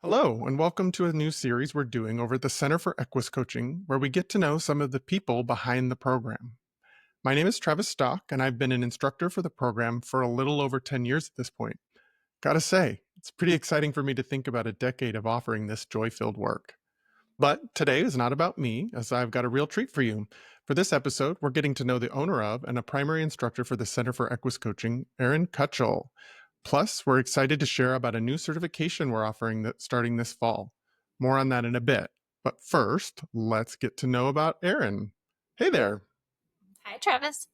Hello, and welcome to a new series we're doing over at the Center for Equus Coaching, where we get to know some of the people behind the program. My name is Travis Stock, and I've been an instructor for the program for a little over 10 years at this point. Gotta say, it's pretty exciting for me to think about a decade of offering this joy filled work. But today is not about me, as I've got a real treat for you. For this episode, we're getting to know the owner of and a primary instructor for the Center for Equus Coaching, Erin Cutshall. Plus, we're excited to share about a new certification we're offering that starting this fall. More on that in a bit. But first, let's get to know about Erin. Hey there. Hi, Travis.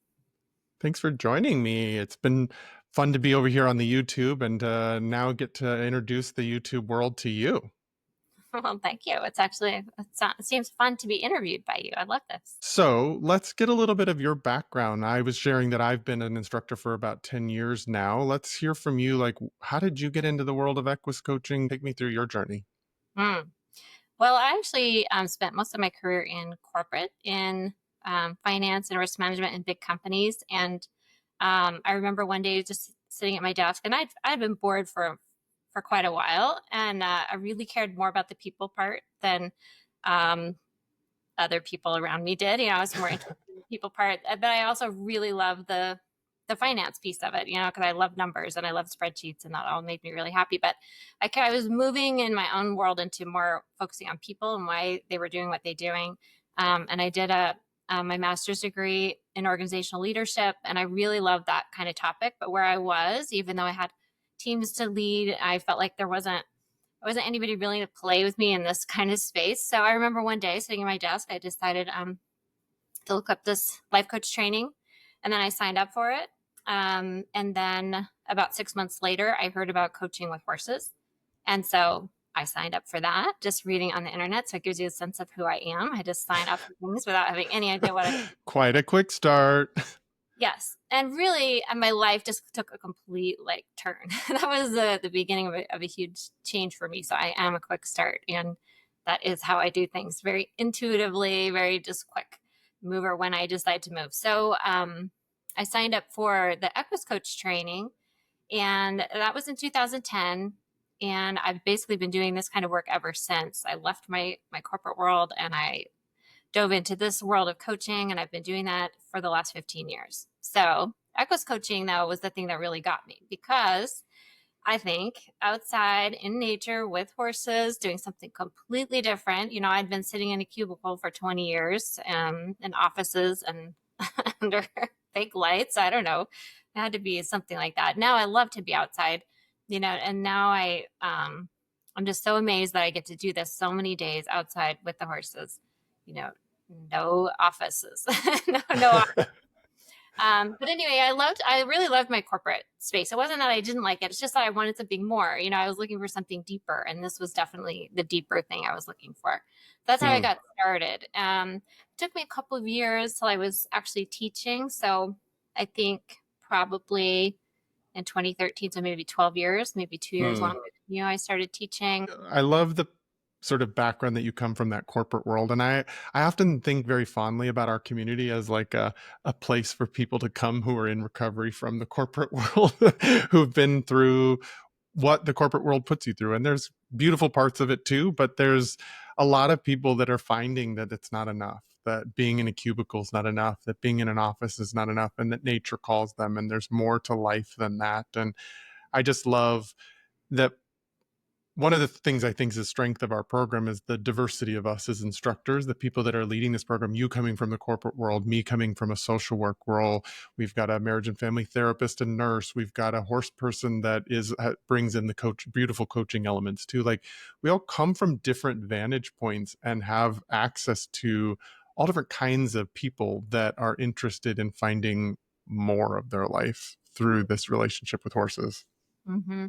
Thanks for joining me. It's been fun to be over here on the YouTube and now get to introduce the YouTube world to you. Well, thank you. It seems fun to be interviewed by you. I love this. So let's get a little bit of your background. I was sharing that I've been an instructor for about 10 years now. Let's hear from you. Like, how did you get into the world of Equus coaching? Take me through your journey. Hmm. Well, I actually spent most of my career in corporate, in finance and risk management in big companies. And I remember one day just sitting at my desk, and I'd been bored for quite a while, and I really cared more about the people part than um, other people around me did. I was more interested in the people part, but I also really love the finance piece of it, because I love numbers and I love spreadsheets, and that all made me really happy. But I was moving in my own world into more focusing on people and why they were doing what they're doing. And I did my master's degree in organizational leadership, and I really loved that kind of topic. But where I was, even though I had teams to lead, I felt like there wasn't anybody willing to play with me in this kind of space. So I remember one day sitting at my desk, I decided to look up this life coach training, and then I signed up for it. And then about 6 months later, I heard about coaching with horses. And so I signed up for that, just reading on the internet. So it gives you a sense of who I am. I just sign up for things without having any idea what I. Quite a quick start. Yes. And really, my life just took a complete turn. That was the beginning of a huge change for me. So I am a quick start. And that is how I do things, very intuitively, very just quick mover when I decide to move. So I signed up for the Equus Coach training, and that was in 2010. And I've basically been doing this kind of work ever since. I left my corporate world and I dove into this world of coaching, and I've been doing that for the last 15 years. So Equus coaching, though, was the thing that really got me, because I think outside in nature with horses, doing something completely different. I'd been sitting in a cubicle for 20 years in offices and under fake lights. I don't know. It had to be something like that. Now I love to be outside, and now I'm just so amazed that I get to do this so many days outside with the horses. You know, no offices, no. But anyway, I really loved my corporate space. It wasn't that I didn't like it. It's just that I wanted something more. I was looking for something deeper, and this was definitely the deeper thing I was looking for. That's how I Hmm. got started. It took me a couple of years till I was actually teaching. So I think probably in 2013, so maybe 12 years, maybe 2 years Hmm. longer. I started teaching. I love the sort of background that you come from, that corporate world. And I often think very fondly about our community as like a place for people to come who are in recovery from the corporate world, who've been through what the corporate world puts you through. And there's beautiful parts of it too, but there's a lot of people that are finding that it's not enough, that being in a cubicle is not enough, that being in an office is not enough, and that nature calls them, and there's more to life than that. And I just love that. One of the things I think is the strength of our program is the diversity of us as instructors, the people that are leading this program, you coming from the corporate world, me coming from a social work world. We've got a marriage and family therapist and nurse. We've got a horse person that brings in the beautiful coaching elements too. Like, we all come from different vantage points and have access to all different kinds of people that are interested in finding more of their life through this relationship with horses. Mm-hmm.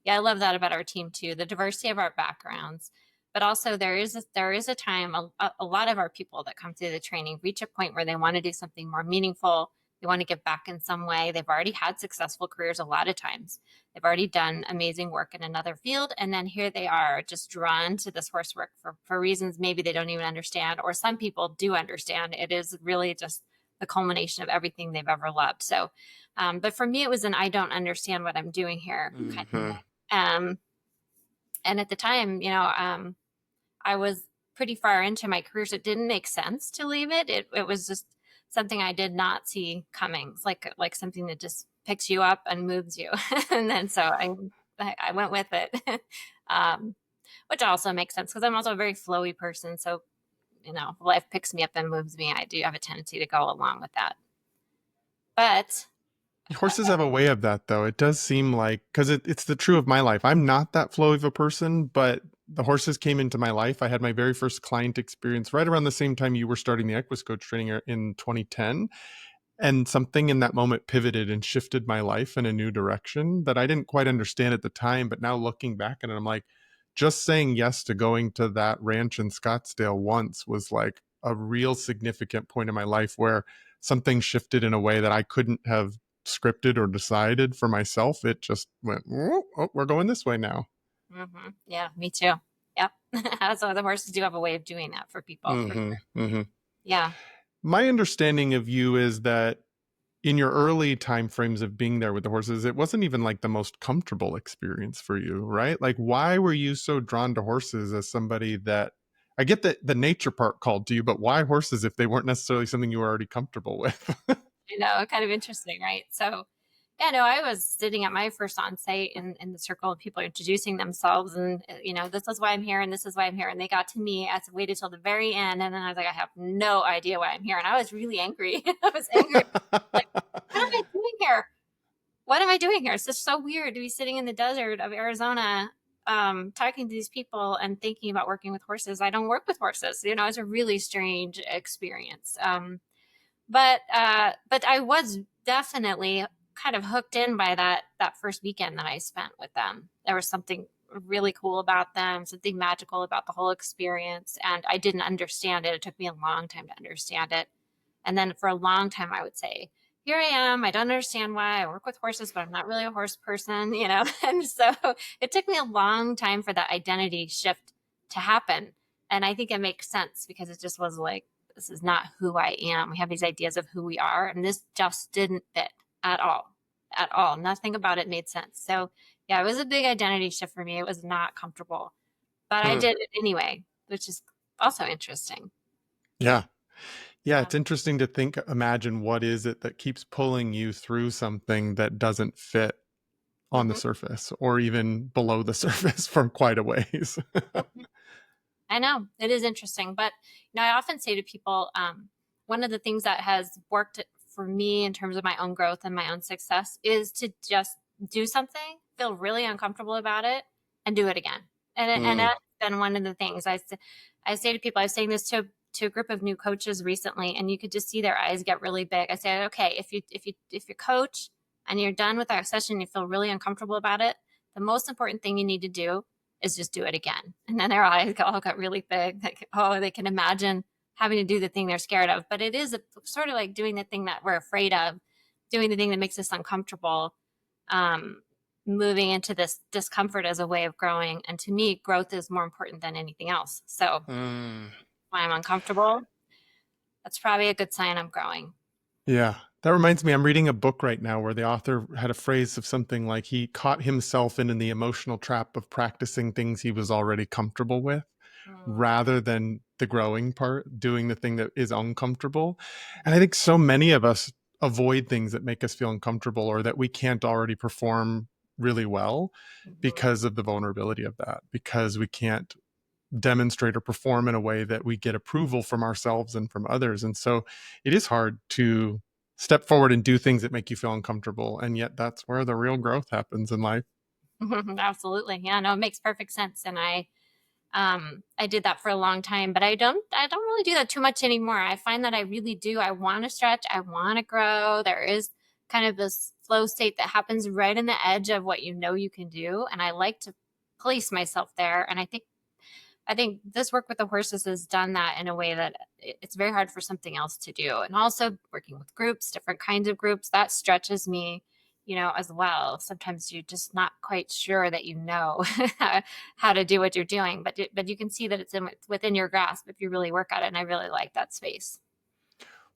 Yeah, I love that about our team too, the diversity of our backgrounds. But also, there is a time a lot of our people that come through the training reach a point where they want to do something more meaningful. They want to give back in some way. They've already had successful careers a lot of times. They've already done amazing work in another field, and then here they are just drawn to this horse work for reasons maybe they don't even understand, or some people do understand. It is really just the culmination of everything they've ever loved. So but for me, it was an I don't understand what I'm doing here kind of Mm-hmm. thing. And at the time, I was pretty far into my career, so it didn't make sense to leave it. It was just something I did not see coming. It's like something that just picks you up and moves you. And then so I went with it. um, which also makes sense because I'm also a very flowy person. So, life picks me up and moves me. I do have a tendency to go along with that. But Horses have a way of that, though. It does seem like, because it's the true of my life. I'm not that flow of a person, but the horses came into my life. I had my very first client experience right around the same time you were starting the Equus Coach training in 2010. And something in that moment pivoted and shifted my life in a new direction that I didn't quite understand at the time. But now looking back at it, I'm like, just saying yes to going to that ranch in Scottsdale once was like a real significant point in my life where something shifted in a way that I couldn't have scripted or decided for myself. It just went, oh, we're going this way now. yeah, me too. Yep. So the horses do have a way of doing that for people, for Mm-hmm, sure. mm-hmm. Yeah. My understanding of you is that in your early time frames of being there with the horses, it wasn't even like the most comfortable experience for you, right? Like, why were you so drawn to horses as somebody that I get that the nature part called to you, but why horses if they weren't necessarily something you were already comfortable with? Kind of interesting, right? So, yeah, no, I was sitting at my first on site in the circle of people introducing themselves, and this is why I'm here, and this is why I'm here. And they got to me. I waited till the very end, and then I was like, I have no idea why I'm here, and I was really angry. I was angry, like, what am I doing here? What am I doing here? It's just so weird to be sitting in the desert of Arizona, talking to these people and thinking about working with horses. I don't work with horses. It's a really strange experience. But I was definitely kind of hooked in by that first weekend that I spent with them. There was something really cool about them, something magical about the whole experience, and I didn't understand it. It took me a long time to understand it. And then for a long time I would say, here I am, I don't understand why I work with horses, but I'm not really a horse person. And so it took me a long time for that identity shift to happen. And I think it makes sense because it just was like, this is not who I am. We have these ideas of who we are, and this just didn't fit at all. At all. Nothing about it made sense. So, yeah, it was a big identity shift for me. It was not comfortable, but I Hmm. did it anyway, which is also interesting. Yeah. Yeah, Yeah. it's interesting to think, imagine what is it that keeps pulling you through something that doesn't fit on the hmm surface or even below the surface for quite a ways. I know it is interesting, but I often say to people, one of the things that has worked for me in terms of my own growth and my own success is to just do something, feel really uncomfortable about it, and do it again. And Mm. that's been one of the things I say to people. I was saying this to a group of new coaches recently, and you could just see their eyes get really big. I said, okay, if you coach and you're done with that session, and you feel really uncomfortable about it, the most important thing you need to do is just do it again. And then their eyes all got really big. Like, oh, they can imagine having to do the thing they're scared of. But it is sort of like doing the thing that we're afraid of, doing the thing that makes us uncomfortable, um, moving into this discomfort as a way of growing. And to me, growth is more important than anything else. So Mm. when I'm uncomfortable, that's probably a good sign I'm growing. Yeah. That reminds me, I'm reading a book right now where the author had a phrase of something like he caught himself in the emotional trap of practicing things he was already comfortable with Mm-hmm. rather than the growing part, doing the thing that is uncomfortable. And I think so many of us avoid things that make us feel uncomfortable or that we can't already perform really well Mm-hmm. because of the vulnerability of that, because we can't demonstrate or perform in a way that we get approval from ourselves and from others. And so it is hard to step forward and do things that make you feel uncomfortable. And yet that's where the real growth happens in life. Absolutely. Yeah, no, it makes perfect sense. And I did that for a long time, but I don't really do that too much anymore. I find that I really do. I want to stretch. I want to grow. There is kind of this flow state that happens right in the edge of what you can do. And I like to place myself there. And I think this work with the horses has done that in a way that it's very hard for something else to do. And also working with groups, different kinds of groups, that stretches me, as well. Sometimes you're just not quite sure that how to do what you're doing, but you can see that it's within your grasp if you really work at it. And I really like that space.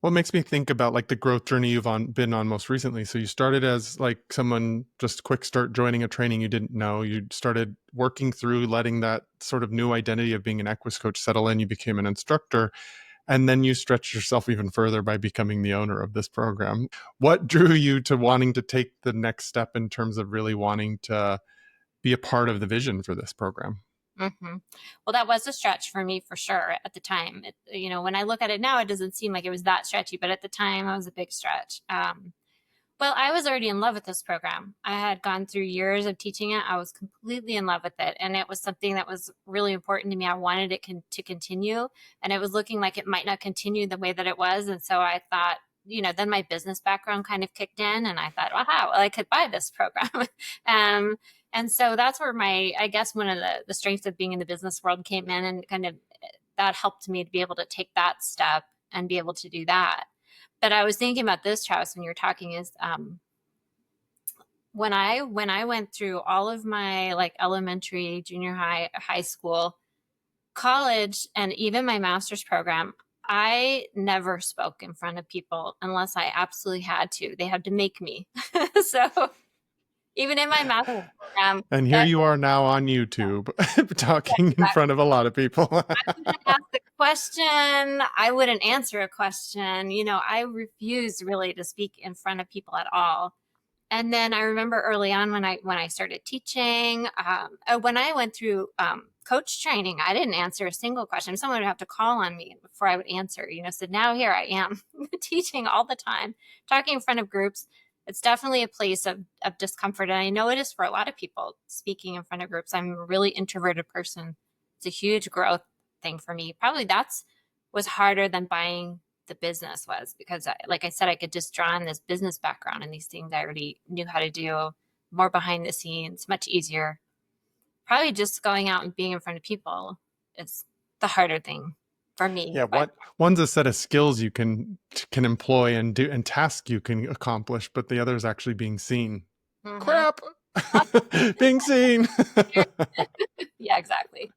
What makes me think about like the growth journey been on most recently. So you started as like someone just quick start joining a training you didn't know. You started working through letting that sort of new identity of being an Equus coach settle in. You became an instructor, and then you stretched yourself even further by becoming the owner of this program. What drew you to wanting to take the next step in terms of really wanting to be a part of the vision for this program? Hmm. Well, that was a stretch for me for sure at the time. When I look at it now, it doesn't seem like it was that stretchy, but at the time, it was a big stretch. Well, I was already in love with this program. I had gone through years of teaching it. I was completely in love with it. And it was something that was really important to me. I wanted it to continue. And it was looking like it might not continue the way that it was. And so I thought, then my business background kind of kicked in. And I thought, wow, well, I could buy this program. um, and so that's where I guess one of the strengths of being in the business world came in, and kind of that helped me to be able to take that step and be able to do that. But I was thinking about this, Travis, when you were talking, is when I went through all of my like elementary, junior high, high school, college, and even my master's program, I never spoke in front of people unless I absolutely had to. They had to make me. So even in my master's program, And here that you are now on YouTube talking in that front of a lot of people. I wouldn't ask a question. I wouldn't answer a question. I refused really to speak in front of people at all. And then I remember early on when I started teaching, when I went through coach training, I didn't answer a single question. Someone would have to call on me before I would answer. So now here I am teaching all the time, talking in front of groups. It's definitely a place of discomfort, and I know it is for a lot of people speaking in front of groups. I'm a really introverted person. It's a huge growth thing for me. Probably that's was harder than buying the business was, because like I said, I could just draw on this business background and these things I already knew how to do, more behind the scenes, much easier. Probably just going out and being in front of people is the harder thing for me. Yeah, But one's a set of skills you can employ and do and tasks you can accomplish, but the other is actually being seen. mhm. Crap. Being seen. Yeah, exactly.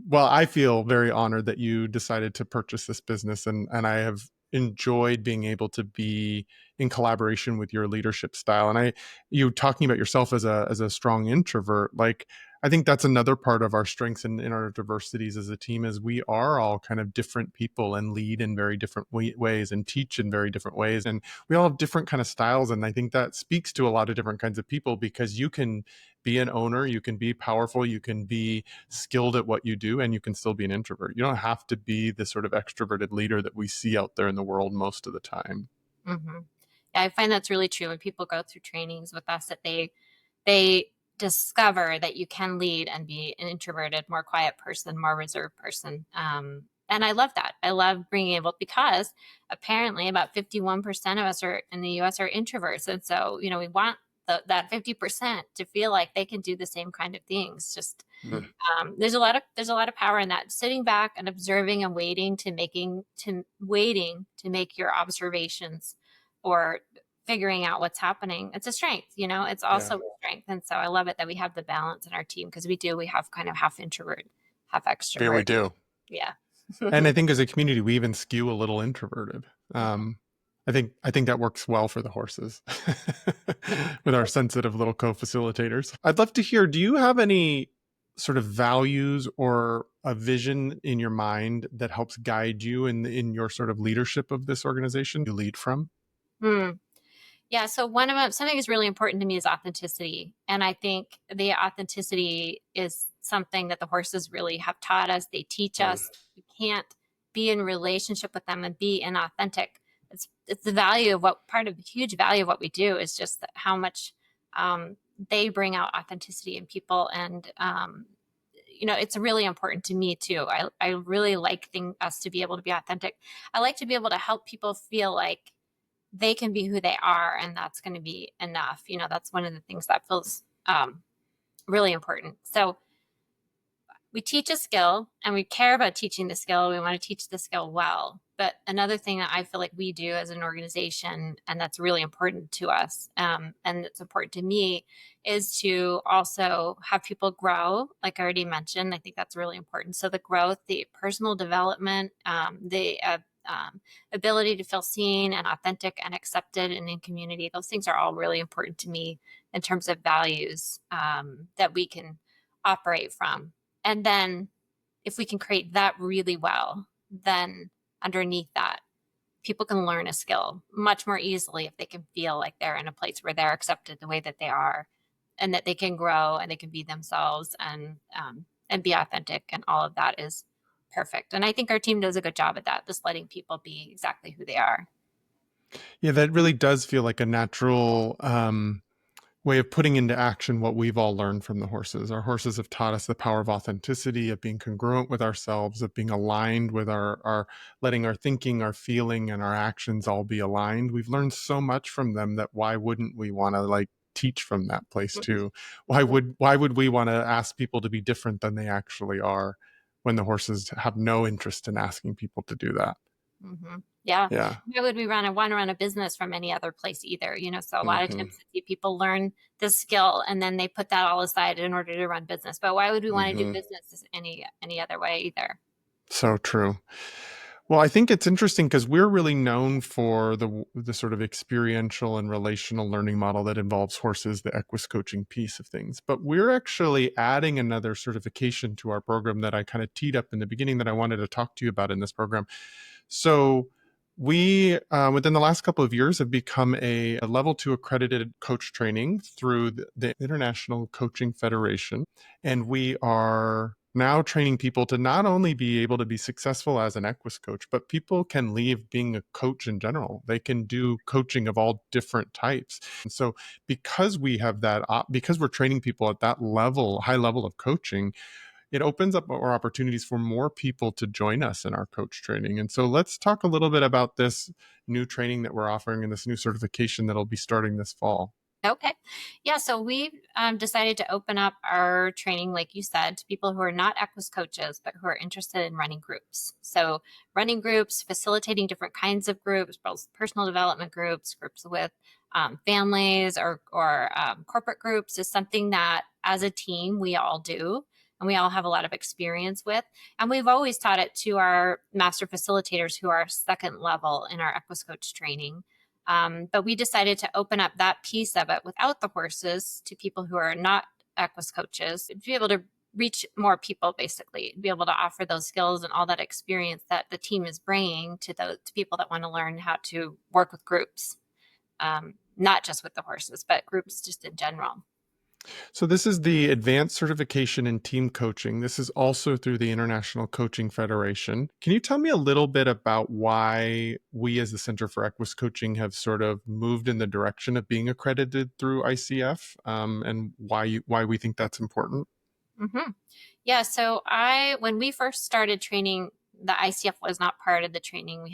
Well, I feel very honored that you decided to purchase this business, and I have enjoyed being able to be in collaboration with your leadership style. And you talking about yourself as a strong introvert, like I think that's another part of our strengths and in our diversities as a team is we are all kind of different people and lead in very different ways and teach in very different ways. And we all have different kind of styles. And I think that speaks to a lot of different kinds of people because you can be an owner, you can be powerful, you can be skilled at what you do, and you can still be an introvert. You don't have to be the sort of extroverted leader that we see out there in the world most of the time. Hmm. Yeah, I find that's really true when people go through trainings with us, that they discover that you can lead and be an introverted, more quiet person, more reserved person. And I love that. I love being able, because apparently about 51% of us are in the US are introverts. And so, we want that 50% to feel like they can do the same kind of things. Just there's a lot of power in that. Sitting back and observing and waiting to make your observations, or figuring out what's happening. It's a strength, it's Yeah. also a strength. And so I love it that we have the balance in our team, because we have kind of half introvert, half Yeah, we extrovert. do. Yeah. And I think as a community, we even skew a little introverted. I think that works well for the horses with our sensitive little co-facilitators. I'd love to hear, do you have any sort of values or a vision in your mind that helps guide you in your sort of leadership of this organization you lead from? Hmm. Yeah. So one of them, something that's really important to me is authenticity. And I think the authenticity is something that the horses really have taught us. They teach us you can't be in relationship with them and be inauthentic. It's the value of huge value of what we do is just how much they bring out authenticity in people. And, it's really important to me too. I really like us to be able to be authentic. I like to be able to help people feel like they can be who they are, and that's going to be enough. That's one of the things that feels really important. So we teach a skill, and we care about teaching the skill. We want to teach the skill well. But another thing that I feel like we do as an organization, and that's really important to us, and it's important to me, is to also have people grow. Like I already mentioned, I think that's really important. So the growth, the personal development, the ability to feel seen and authentic and accepted and in community. Those things are all really important to me in terms of values that we can operate from. And then if we can create that really well, then underneath that, people can learn a skill much more easily if they can feel like they're in a place where they're accepted the way that they are, and that they can grow and they can be themselves and be authentic, and all of that is perfect. And I think our team does a good job at that, just letting people be exactly who they are. Yeah, that really does feel like a natural way of putting into action what we've all learned from the horses. Our horses have taught us the power of authenticity, of being congruent with ourselves, of being aligned with our letting our thinking, our feeling, and our actions all be aligned. We've learned so much from them that why wouldn't we want to like teach from that place too? Why would we want to ask people to be different than they actually are when the horses have no interest in asking people to do that? Mm-hmm. Yeah. Yeah. Why would we want to run a business from any other place either? So a lot of Mm-hmm. times I see people learn this skill and then they put that all aside in order to run business. But why would we want to do Mm-hmm. business any other way either? So true. Well, I think it's interesting because we're really known for the sort of experiential and relational learning model that involves horses, the Equus coaching piece of things. But we're actually adding another certification to our program that I kind of teed up in the beginning that I wanted to talk to you about in this program. So we, within the last couple of years, have become a level two accredited coach training through the International Coaching Federation. And we are now training people to not only be able to be successful as an Equus coach, but people can leave being a coach in general. They can do coaching of all different types. And so because we have that, because we're training people at that level, high level of coaching, it opens up our opportunities for more people to join us in our coach training. And so let's talk a little bit about this new training that we're offering and this new certification that'll be starting this fall. Okay. Yeah. So we decided to open up our training, like you said, to people who are not Equus coaches, but who are interested in running groups. So running groups, facilitating different kinds of groups, both personal development groups, groups with families or corporate groups is something that as a team, we all do. And we all have a lot of experience with. And we've always taught it to our master facilitators who are second level in our Equus coach training. But we decided to open up that piece of it without the horses to people who are not Equus coaches, to be able to reach more people, basically, be able to offer those skills and all that experience that the team is bringing to people that want to learn how to work with groups, not just with the horses, but groups just in general. So this is the advanced certification in team coaching. This is also through the International Coaching Federation. Can you tell me a little bit about why we as the Center for Equus Coaching have sort of moved in the direction of being accredited through ICF, and why we think that's important? Mm-hmm. Yeah. So when we first started training, the ICF was not part of the training.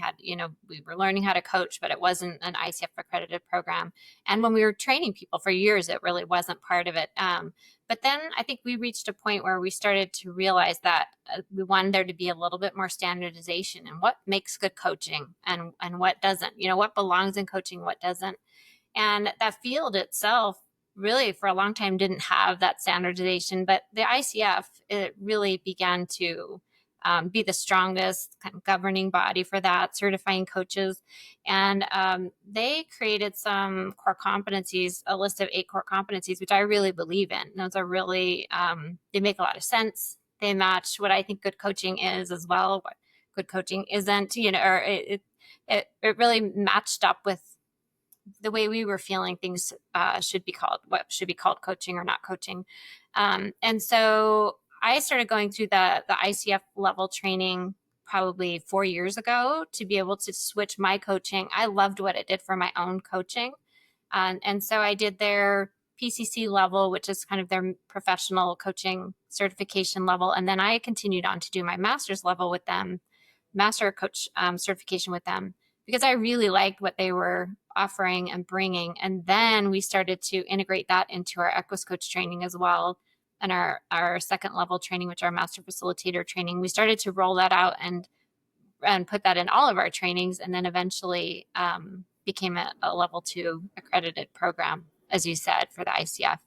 We were learning how to coach, but it wasn't an ICF accredited program. And when we were training people for years, it really wasn't part of it. But then I think we reached a point where we started to realize that we wanted there to be a little bit more standardization in what makes good coaching and what doesn't, what belongs in coaching, what doesn't. And that field itself really for a long time didn't have that standardization, but the ICF, it really began to be the strongest kind of governing body for that, certifying coaches. And they created some core competencies, a list of 8 core competencies, which I really believe in. Those are really, they make a lot of sense. They match what I think good coaching is as well, what good coaching isn't, or it really matched up with the way we were feeling things should be called, what should be called coaching or not coaching. And so I started going through the ICF level training probably 4 years ago to be able to switch my coaching. I loved what it did for my own coaching. And so I did their PCC level, which is kind of their professional coaching certification level. And then I continued on to do my master's level with them, master coach certification with them, because I really liked what they were offering and bringing. And then we started to integrate that into our Equus coach training as well. And our second level training, which our master facilitator training, we started to roll that out and put that in all of our trainings. And then eventually became a level 2 accredited program, as you said, for the ICF.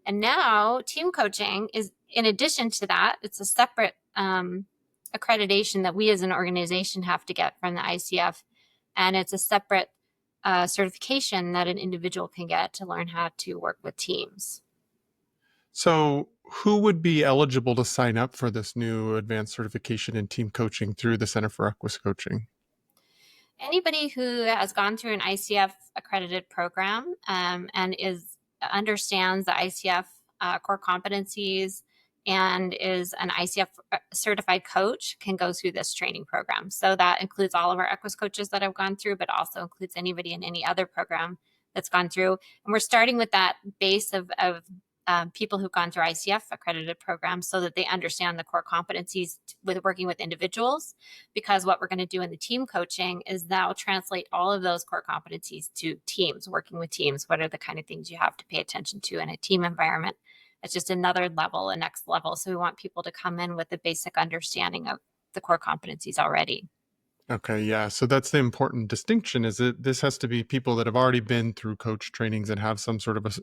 And now team coaching is, in addition to that, it's a separate accreditation that we as an organization have to get from the ICF. And it's a separate certification that an individual can get to learn how to work with teams. So, who would be eligible to sign up for this new advanced certification in team coaching through the Center for Equus Coaching? Anybody who has gone through an ICF accredited program and understands the ICF core competencies and is an ICF certified coach can go through this training program. So that includes all of our Equus coaches that have gone through, but also includes anybody in any other program that's gone through. And we're starting with that base of people who've gone through ICF accredited programs so that they understand the core competencies with working with individuals. Because what we're going to do in the team coaching is now translate all of those core competencies to teams, working with teams. What are the kind of things you have to pay attention to in a team environment? It's just another level, a next level. So we want people to come in with a basic understanding of the core competencies already. Okay, yeah. So that's the important distinction, is that this has to be people that have already been through coach trainings and have some sort of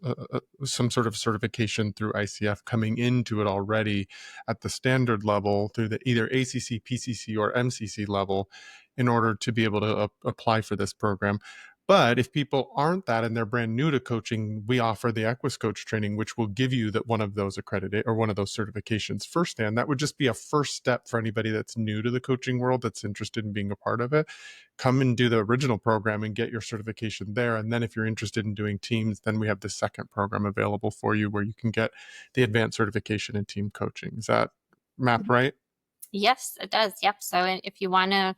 some sort of certification through ICF coming into it already at the standard level through the either ACC, PCC, or MCC level in order to be able to apply for this program. But if people aren't that and they're brand new to coaching, we offer the Equus Coach training, which will give you that one of those accredited or one of those certifications firsthand. That would just be a first step for anybody that's new to the coaching world that's interested in being a part of it. Come and do the original program and get your certification there. And then if you're interested in doing teams, then we have the second program available for you where you can get the advanced certification in team coaching. Is that map right? Yes, it does. Yep. So if you want to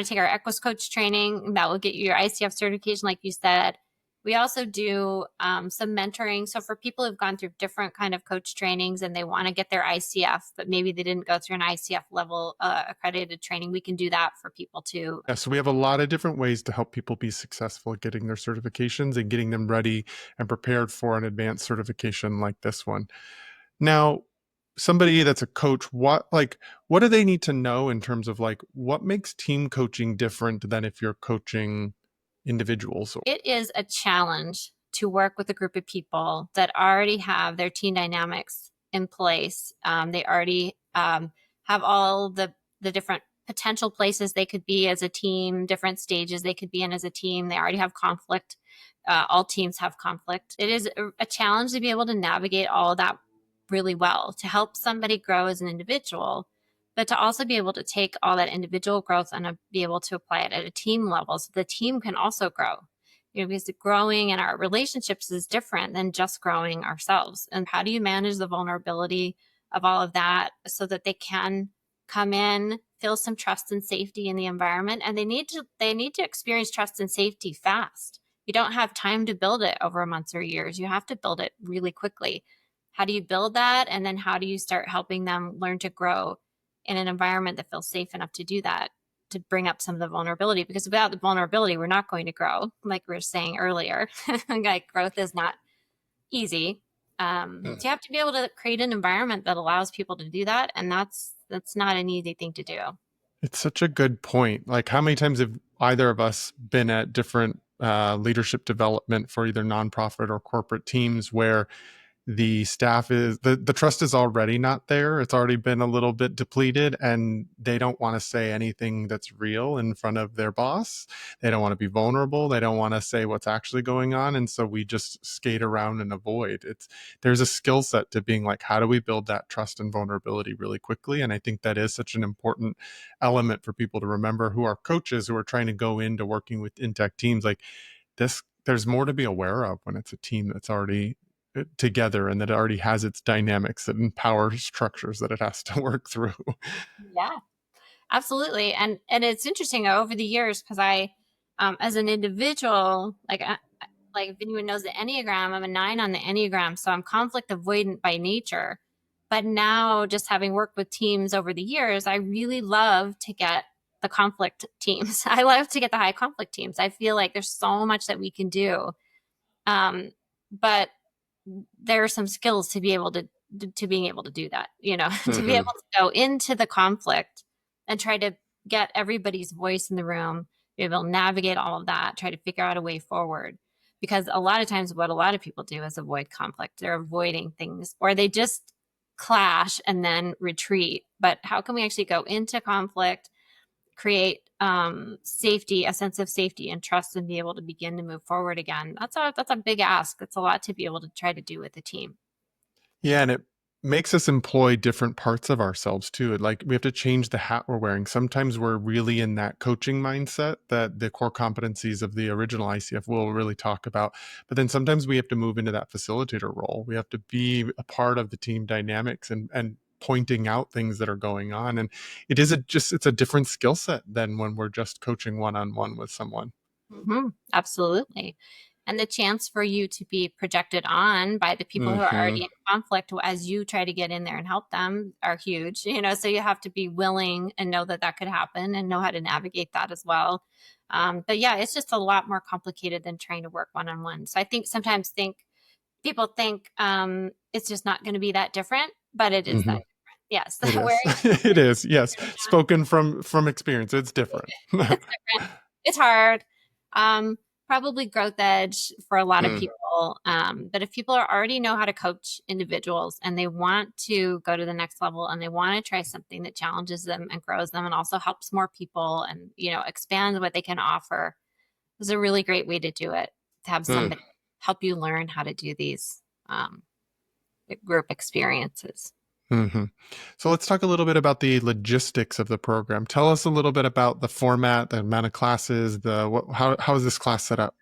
take our Equus Coach training, that will get you your ICF certification, like you said. We also do some mentoring. So for people who've gone through different kind of coach trainings and they want to get their ICF, but maybe they didn't go through an ICF level accredited training, we can do that for people too. Yeah, so we have a lot of different ways to help people be successful at getting their certifications and getting them ready and prepared for an advanced certification like this one. Now, somebody that's a coach, what do they need to know in terms of like what makes team coaching different than if you're coaching individuals? It is a challenge to work with a group of people that already have their team dynamics in place. They already have all the different potential places they could be as a team, different stages they could be in as a team. They already have conflict. All teams have conflict. It is a challenge to be able to navigate all of that really well, to help somebody grow as an individual, but to also be able to take all that individual growth and be able to apply it at a team level so the team can also grow. Because growing in our relationships is different than just growing ourselves. And how do you manage the vulnerability of all of that so that they can come in, feel some trust and safety in the environment? And they need to experience trust and safety fast. You don't have time to build it over months or years. You have to build it really quickly. How do you build that? And then how do you start helping them learn to grow in an environment that feels safe enough to do that, to bring up some of the vulnerability? Because without the vulnerability, we're not going to grow, like we were saying earlier. Like growth is not easy. So you have to be able to create an environment that allows people to do that, and that's not an easy thing to do. It's such a good point. Like, how many times have either of us been at different leadership development for either nonprofit or corporate teams where the staff is the trust is already not there. It's already been a little bit depleted and they don't want to say anything that's real in front of their boss. They don't want to be vulnerable. They don't want to say what's actually going on. And so we just skate around and avoid. There's a skill set to being like, how do we build that trust and vulnerability really quickly? And I think that is such an important element for people to remember who are coaches who are trying to go into working with in-tech teams like this. There's more to be aware of when it's a team that's already together and that it already has its dynamics and power structures that it has to work through. Yeah, absolutely. And it's interesting over the years because I, as an individual, like if anyone knows the Enneagram, I'm a 9 on the Enneagram, so I'm conflict avoidant by nature. But now, just having worked with teams over the years, I really love to get the conflict teams. I love to get the high conflict teams. I feel like there's so much that we can do. Um, but there are some skills to be able to being able to do that, to be able Mm-hmm. to go into the conflict and try to get everybody's voice in the room, be able to navigate all of that, try to figure out a way forward. Because a lot of times what a lot of people do is avoid conflict. They're avoiding things, or they just clash and then retreat, but how can we actually go into conflict, create safety, a sense of safety and trust, and be able to begin to move forward again? That's a big ask. It's a lot to be able to try to do with the team. Yeah, and it makes us employ different parts of ourselves too. Like we have to change the hat we're wearing. Sometimes we're really in that coaching mindset that the core competencies of the original ICF will really talk about. But then sometimes we have to move into that facilitator role. We have to be a part of the team dynamics and pointing out things that are going on. And it is it's a different skill set than when we're just coaching one-on-one with someone. Absolutely. And the chance for you to be projected on by the people who are Hmm. already in conflict as you try to get in there and help them are huge, so you have to be willing and know that that could happen and know how to navigate that as well. But yeah, it's just a lot more complicated than trying to work one-on-one. So I think sometimes people think it's just not going to be that different, but it is Hmm. that different. Yes. It is. Wearing It is. Yes. on, Spoken from experience, it's different. it's different. It's hard. Um, Probably growth edge for a lot of Mm. people. But if people already know how to coach individuals and they want to go to the next level and they want to try something that challenges them and grows them and also helps more people and, expands what they can offer, is a really great way to do it. To have Mm. somebody help you learn how to do these um, group experiences. Hmm. So let's talk a little bit about the logistics of the program. Tell us a little bit about the format, the amount of classes, how is this class set up?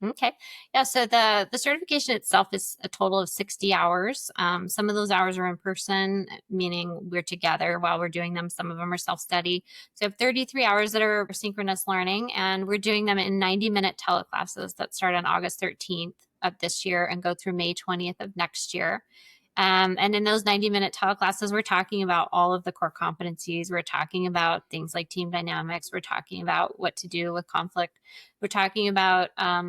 Okay. Yeah. So the certification itself is a total of 60 hours. Some of those hours are in person, meaning we're together while we're doing them. Some of them are self-study. So I have 33 hours that are synchronous learning, and we're doing them in 90-minute teleclasses that start on August 13th of this year and go through May 20th of next year. And in those 90-minute teleclasses, we're talking about all of the core competencies. We're talking about things like team dynamics. We're talking about what to do with conflict. We're talking about, how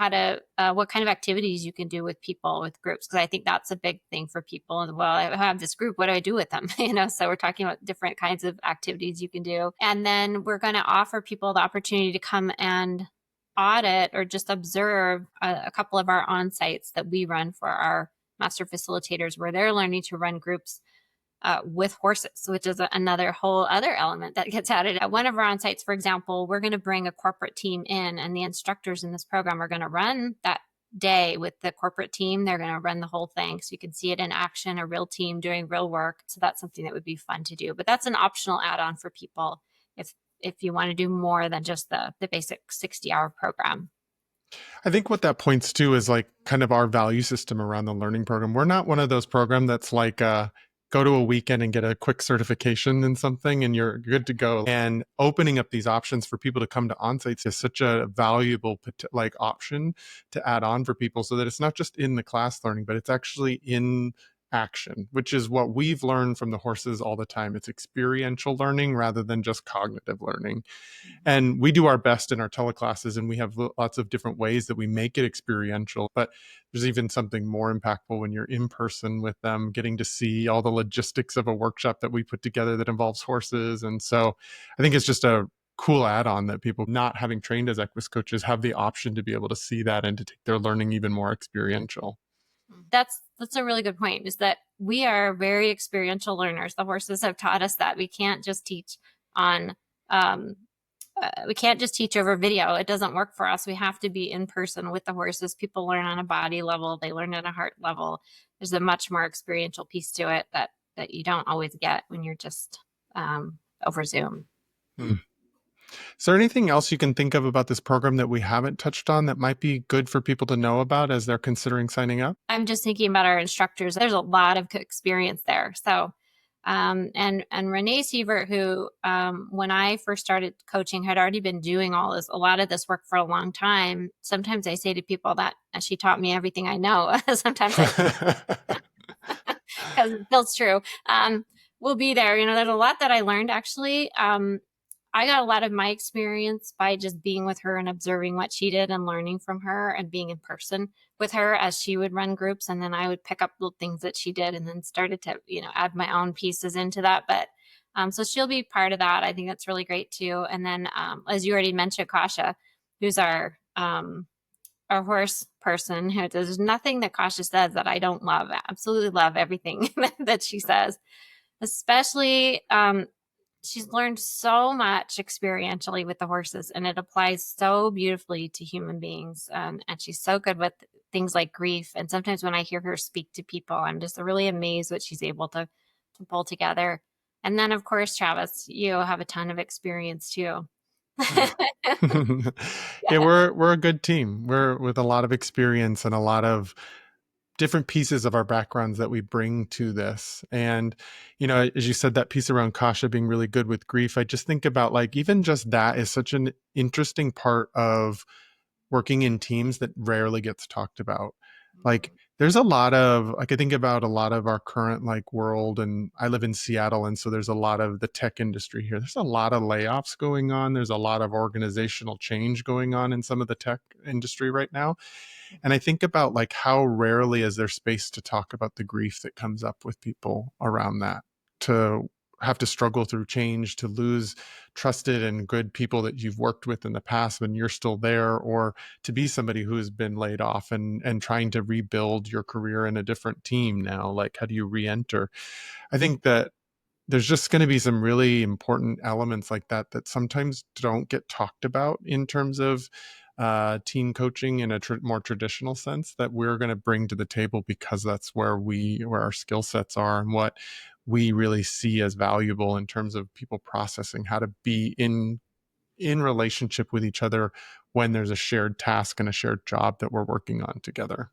to, what kind of activities you can do with people, with groups, because I think that's a big thing for people. Well, I have this group. What do I do with them? So we're talking about different kinds of activities you can do. And then we're going to offer people the opportunity to come and audit or just observe a couple of our on-sites that we run for our master facilitators, where they're learning to run groups with horses, which is another whole other element that gets added. At one of our on-sites, for example, we're going to bring a corporate team in, and the instructors in this program are going to run that day with the corporate team. They're going to run the whole thing, so you can see it in action, a real team doing real work. So that's something that would be fun to do. But that's an optional add-on for people if you want to do more than just the basic 60-hour program. I think what that points to is like kind of our value system around the learning program. We're not one of those programs that's like go to a weekend and get a quick certification in something and you're good to go. And opening up these options for people to come to on-sites is such a valuable like option to add on for people, so that it's not just in the class learning, but it's actually in action, which is what we've learned from the horses all the time. It's experiential learning rather than just cognitive learning. And we do our best in our teleclasses, and we have lots of different ways that we make it experiential. But there's even something more impactful when you're in person with them, getting to see all the logistics of a workshop that we put together that involves horses. And so I think it's just a cool add-on that people not having trained as Equus coaches have the option to be able to see that and to take their learning even more experiential. That's a really good point, is that we are very experiential learners. The horses have taught us that we can't just teach on um, we can't just teach over video. It doesn't work for us. We have to be in person with the horses. People learn on a body level, they learn at a heart level. There's a much more experiential piece to it that you don't always get when you're just over Zoom. Hmm. Is there anything else you can think of about this program that we haven't touched on that might be good for people to know about as they're considering signing up? I'm just thinking about our instructors. There's a lot of experience there. So, and Renee Sievert, who when I first started coaching, had already been doing a lot of this work for a long time. Sometimes I say to people that she taught me everything I know. Sometimes I, because it feels true. We'll be there. There's a lot that I learned actually. I got a lot of my experience by just being with her and observing what she did and learning from her and being in person with her as she would run groups. And then I would pick up little things that she did and then started to, add my own pieces into that. But so she'll be part of that. I think that's really great too. And then, as you already mentioned, Kasha, who's our a horse person who there's nothing that Kasha says that I don't love. I absolutely love everything that she says, especially she's learned so much experientially with the horses, and it applies so beautifully to human beings. And she's so good with things like grief. And sometimes when I hear her speak to people, I'm just really amazed what she's able to pull together. And then, of course, Travis, you have a ton of experience too. Yeah. Yeah, Yeah. we're a good team. We're with a lot of experience and a lot of different pieces of our backgrounds that we bring to this. And, as you said, that piece around Kasha being really good with grief, I just think about like even just that is such an interesting part of working in teams that rarely gets talked about. Like there's a lot of like I think about a lot of our current like world, and I live in Seattle, and so there's a lot of the tech industry here. There's a lot of layoffs going on. There's a lot of organizational change going on in some of the tech industry right now. And I think about like how rarely is there space to talk about the grief that comes up with people around that, to have to struggle through change, to lose trusted and good people that you've worked with in the past when you're still there, or to be somebody who has been laid off and trying to rebuild your career in a different team now. Like, how do you re-enter? I think that there's just going to be some really important elements like that that sometimes don't get talked about in terms of team coaching in a more traditional sense, that we're going to bring to the table because that's where our skill sets are and what we really see as valuable in terms of people processing how to be in relationship with each other when there's a shared task and a shared job that we're working on together.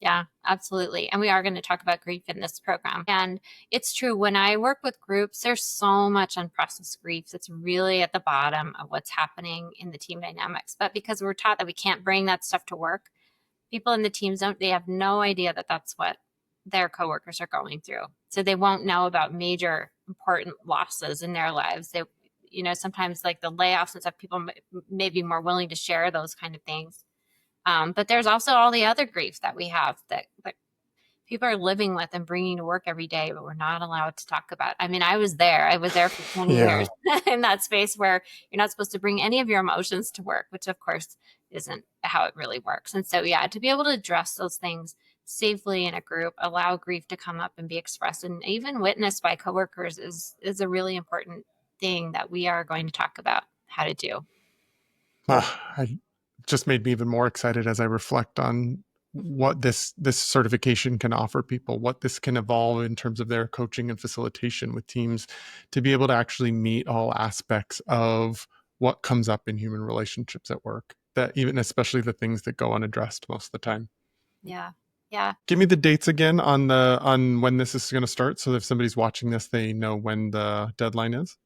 Yeah, absolutely. And we are going to talk about grief in this program. And it's true, when I work with groups, there's so much unprocessed grief that's really at the bottom of what's happening in the team dynamics. But because we're taught that we can't bring that stuff to work, people in the teams they have no idea that that's what their coworkers are going through. So they won't know about major important losses in their lives. Sometimes like the layoffs and stuff, people may be more willing to share those kind of things. But there's also all the other grief that we have that people are living with and bringing to work every day, but we're not allowed to talk about. I mean, I was there. I was there for 20 Yeah. years in that space where you're not supposed to bring any of your emotions to work, which of course isn't how it really works. And so, yeah, to be able to address those things safely in a group, allow grief to come up and be expressed and even witnessed by coworkers is a really important thing that we are going to talk about how to do. I just made me even more excited as I reflect on what this certification can offer people, what this can evolve in terms of their coaching and facilitation with teams, to be able to actually meet all aspects of what comes up in human relationships at work, that even especially the things that go unaddressed most of the time. Yeah. Yeah. Give me the dates again on when this is going to start, so if somebody's watching this, they know when the deadline is.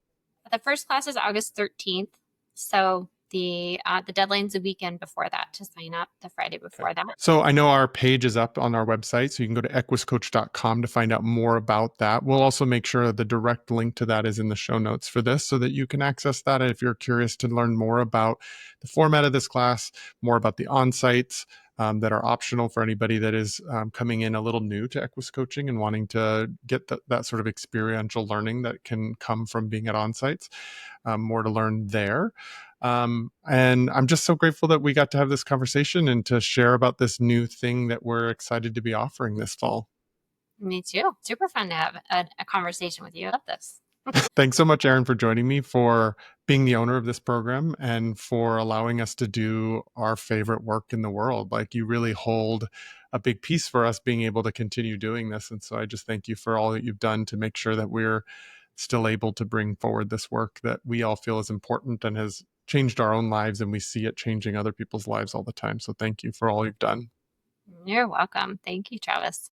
The first class is August 13th. So the deadline's the weekend before that to sign up, the Friday Okay. before that. So I know our page is up on our website, so you can go to equuscoach.com to find out more about that. We'll also make sure the direct link to that is in the show notes for this so that you can access that if you're curious to learn more about the format of this class, more about the on-sites that are optional for anybody that is coming in a little new to Equus Coaching and wanting to get that sort of experiential learning that can come from being at on-sites. More to learn there. And I'm just so grateful that we got to have this conversation and to share about this new thing that we're excited to be offering this fall. Me too. Super fun to have a conversation with you about this. Thanks so much, Erin, for joining me, for being the owner of this program, and for allowing us to do our favorite work in the world. Like, you really hold a big piece for us being able to continue doing this. And so I just thank you for all that you've done to make sure that we're still able to bring forward this work that we all feel is important and has changed our own lives, and we see it changing other people's lives all the time. So thank you for all you've done. You're welcome. Thank you, Travis.